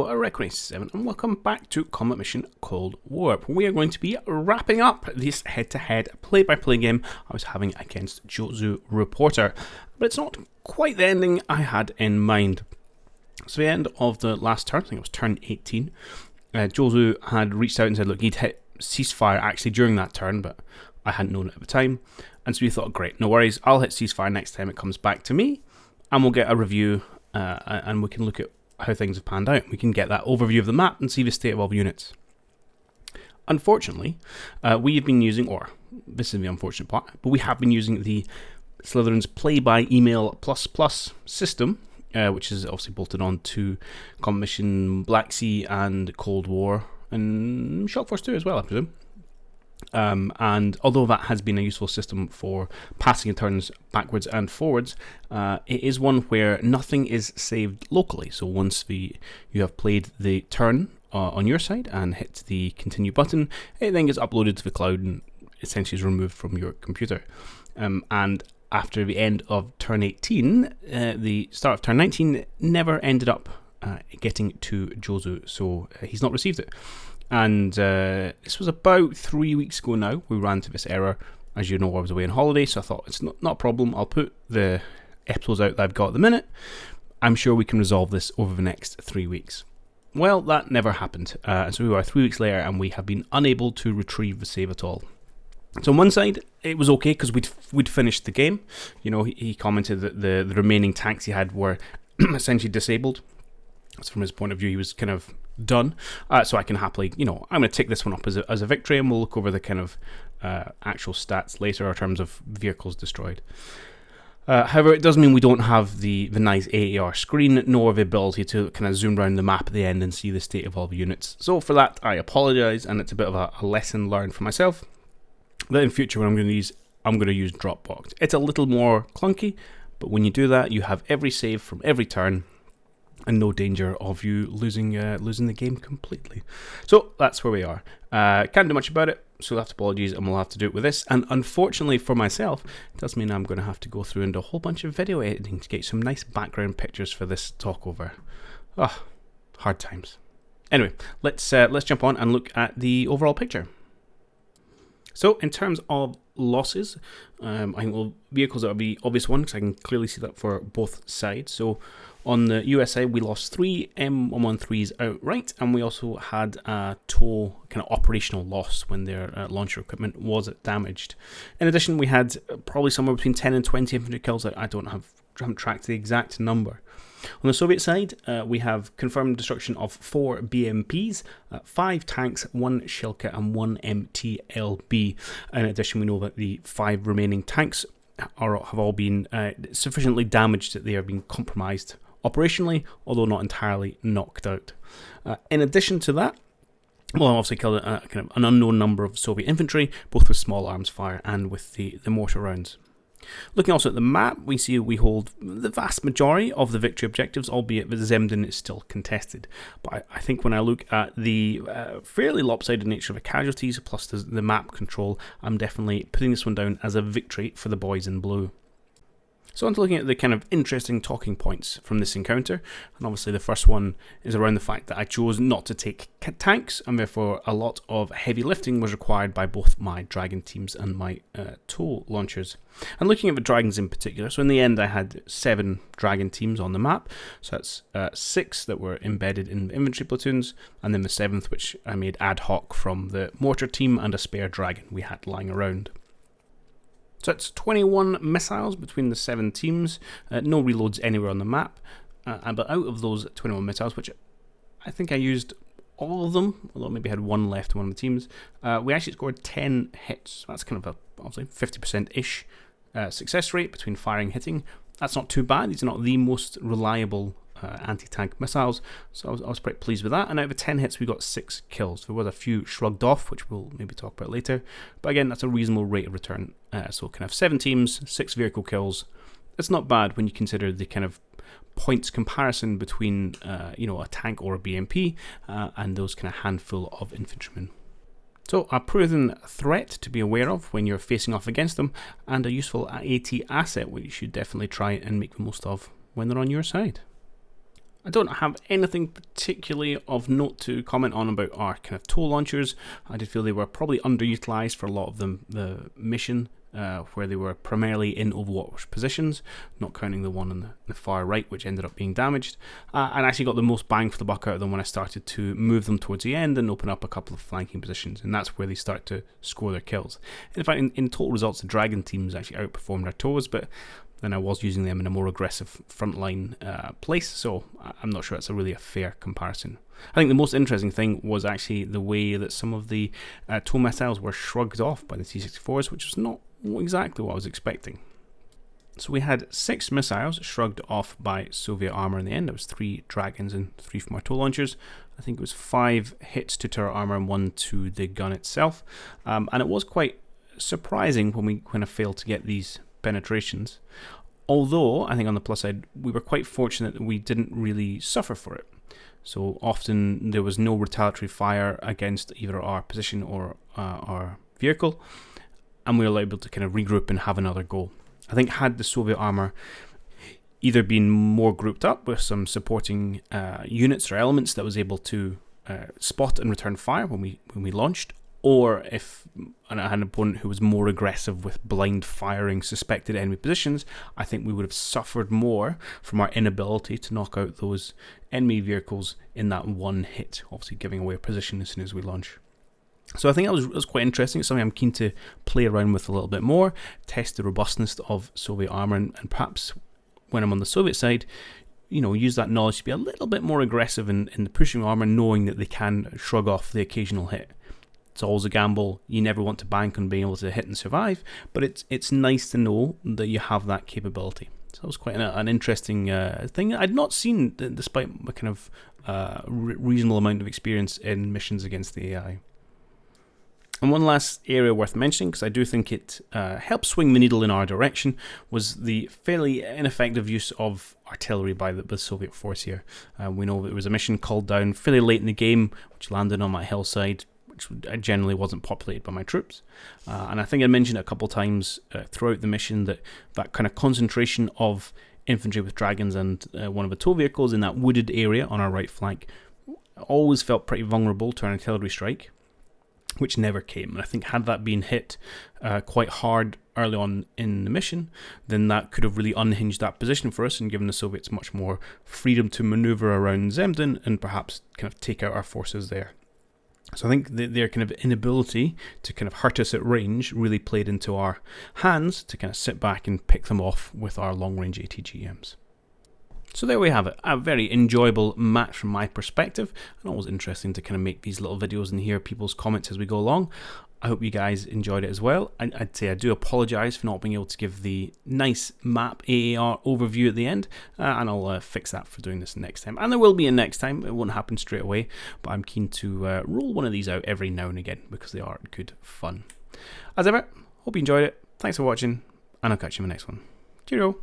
Hello, Reckoning7, and welcome back to Combat Mission Cold War. We are going to be wrapping up this head-to-head play-by-play game I was having against JoZuReporter, but it's not quite the ending I had in mind. So the end of the last turn, I think it was turn 18, Jozu had reached out and said, look, he'd hit ceasefire actually during that turn, but I hadn't known it at the time, and so we thought, great, no worries, I'll hit ceasefire next time it comes back to me, and we'll get a review, and we can look at how things have panned out. We can get that overview of the map and see the state of all the units. Unfortunately, we have been using, or this is the unfortunate part, but we have been using the Slytherin's play-by-email ++ system, which is obviously bolted on to Combat Mission Black Sea and Cold War, and Shock Force 2 as well, I presume. And although that has been a useful system for passing turns backwards and forwards, it is one where nothing is saved locally. So once you have played the turn on your side and hit the continue button, it then gets uploaded to the cloud and essentially is removed from your computer. And after the end of turn 18, the start of turn 19 never ended up getting to Jozu, so he's not received it. And this was about 3 weeks ago now. We ran into this error. As you know, I was away on holiday, so I thought it's not a problem. I'll put the episodes out that I've got at the minute. I'm sure we can resolve this over the next 3 weeks. Well, that never happened. So we are 3 weeks later, and we have been unable to retrieve the save at all. So on one side, it was okay because we'd finished the game. You know, he commented that the remaining tanks he had were essentially disabled. So from his point of view, he was kind of done. So I can happily, I'm going to take this one up as a victory, and we'll look over the kind of actual stats later in terms of vehicles destroyed. However, it does mean we don't have the nice AAR screen, nor the ability to kind of zoom around the map at the end and see the state of all the units. So for that, I apologise, and it's a bit of a lesson learned for myself. That in future, when I'm going to use Dropbox. It's a little more clunky, but when you do that, you have every save from every turn, and no danger of you losing the game completely. So that's where we are. Can't do much about it, so that's apologies, and we'll have to do it with this. And unfortunately for myself, it does mean I'm going to have to go through and do a whole bunch of video editing to get some nice background pictures for this talk over. Hard times. Anyway, let's jump on and look at the overall picture. So in terms of losses, I think vehicles that will be obvious one because I can clearly see that for both sides. So on the US side, we lost 3 M113s outright, and we also had a TOW kind of operational loss when their launcher equipment was damaged. In addition, we had probably somewhere between 10 and 20 infantry kills that I haven't tracked the exact number. On the Soviet side, we have confirmed destruction of 4 BMPs, 5 tanks, 1 Shilka, and 1 MTLB. In addition, we know that the 5 remaining tanks have all been sufficiently damaged that they are being compromised operationally, although not entirely knocked out. In addition to that, well, I obviously killed kind of an unknown number of Soviet infantry, both with small arms fire and with the mortar rounds. Looking also at the map, we see we hold the vast majority of the victory objectives, albeit that Zemden is still contested. But I think when I look at the fairly lopsided nature of the casualties, plus the map control, I'm definitely putting this one down as a victory for the boys in blue. So on to looking at the kind of interesting talking points from this encounter, and obviously the first one is around the fact that I chose not to take tanks, and therefore a lot of heavy lifting was required by both my Dragon teams and my TOW launchers. And looking at the Dragons in particular, so in the end I had 7 Dragon teams on the map, so that's 6 that were embedded in infantry platoons, and then the 7th which I made ad hoc from the mortar team and a spare Dragon we had lying around. So it's 21 missiles between the 7 teams, no reloads anywhere on the map, but out of those 21 missiles, which I think I used all of them, although maybe I had 1 left in one of the teams, we actually scored 10 hits. That's kind of obviously 50%-ish success rate between firing and hitting. That's not too bad. These are not the most reliable anti-tank missiles, so I was pretty pleased with that. And out of the 10 hits, we got 6 kills. There was a few shrugged off, which we'll maybe talk about later, but again, that's a reasonable rate of return. So kind of 7 teams, 6 vehicle kills. It's not bad when you consider the kind of points comparison between a tank or a BMP and those kind of handful of infantrymen. So a proven threat to be aware of when you're facing off against them, and a useful AT asset which you should definitely try and make the most of when they're on your side. I don't have anything particularly of note to comment on about our kind of tow launchers. I did feel they were probably underutilized for a lot of the mission, where they were primarily in Overwatch positions, not counting the one on the far right, which ended up being damaged. And actually got the most bang for the buck out of them when I started to move them towards the end and open up a couple of flanking positions, and that's where they start to score their kills. In fact, in total results, the Dragon teams actually outperformed our tows, but then I was using them in a more aggressive frontline place, so I'm not sure that's really a fair comparison. I think the most interesting thing was actually the way that some of the tow missiles were shrugged off by the T-64s, which was not exactly what I was expecting. So we had 6 missiles shrugged off by Soviet armour in the end. It was 3 Dragons and 3 from our tow launchers. I think it was 5 hits to turret armour and 1 to the gun itself. And it was quite surprising when we kind of failed to get these penetrations. Although, I think on the plus side, we were quite fortunate that we didn't really suffer for it. So often there was no retaliatory fire against either our position or our vehicle, and we were able to kind of regroup and have another go. I think had the Soviet armour either been more grouped up with some supporting units or elements that was able to spot and return fire when we launched, or if I had an opponent who was more aggressive with blind firing suspected enemy positions, I think we would have suffered more from our inability to knock out those enemy vehicles in that one hit, obviously giving away a position as soon as we launch. So I think that was quite interesting. It's something I'm keen to play around with a little bit more, test the robustness of Soviet armour, and perhaps when I'm on the Soviet side, use that knowledge to be a little bit more aggressive in the pushing armour, knowing that they can shrug off the occasional hit. It's always a gamble. You never want to bank on being able to hit and survive, but it's nice to know that you have that capability. So that was quite an interesting thing I'd not seen, despite a kind of reasonable amount of experience in missions against the AI. And one last area worth mentioning, because I do think it helped swing the needle in our direction, was the fairly ineffective use of artillery by the Soviet force here. We know that there was a mission called down fairly late in the game, which landed on my hillside, which generally wasn't populated by my troops. And I think I mentioned it a couple times throughout the mission that kind of concentration of infantry with Dragons and one of the tow vehicles in that wooded area on our right flank always felt pretty vulnerable to an artillery strike, which never came. And I think had that been hit quite hard early on in the mission, then that could have really unhinged that position for us and given the Soviets much more freedom to maneuver around Zemdin and perhaps kind of take out our forces there. So I think their kind of inability to kind of hurt us at range really played into our hands to kind of sit back and pick them off with our long-range ATGMs. So there we have it, a very enjoyable match from my perspective, and always interesting to kind of make these little videos and hear people's comments as we go along. I hope you guys enjoyed it as well. I'd say I do apologise for not being able to give the nice map AAR overview at the end, and I'll fix that for doing this next time. And there will be a next time, it won't happen straight away, but I'm keen to roll one of these out every now and again because they are good fun. As ever, hope you enjoyed it, thanks for watching, and I'll catch you in the next one. Cheerio!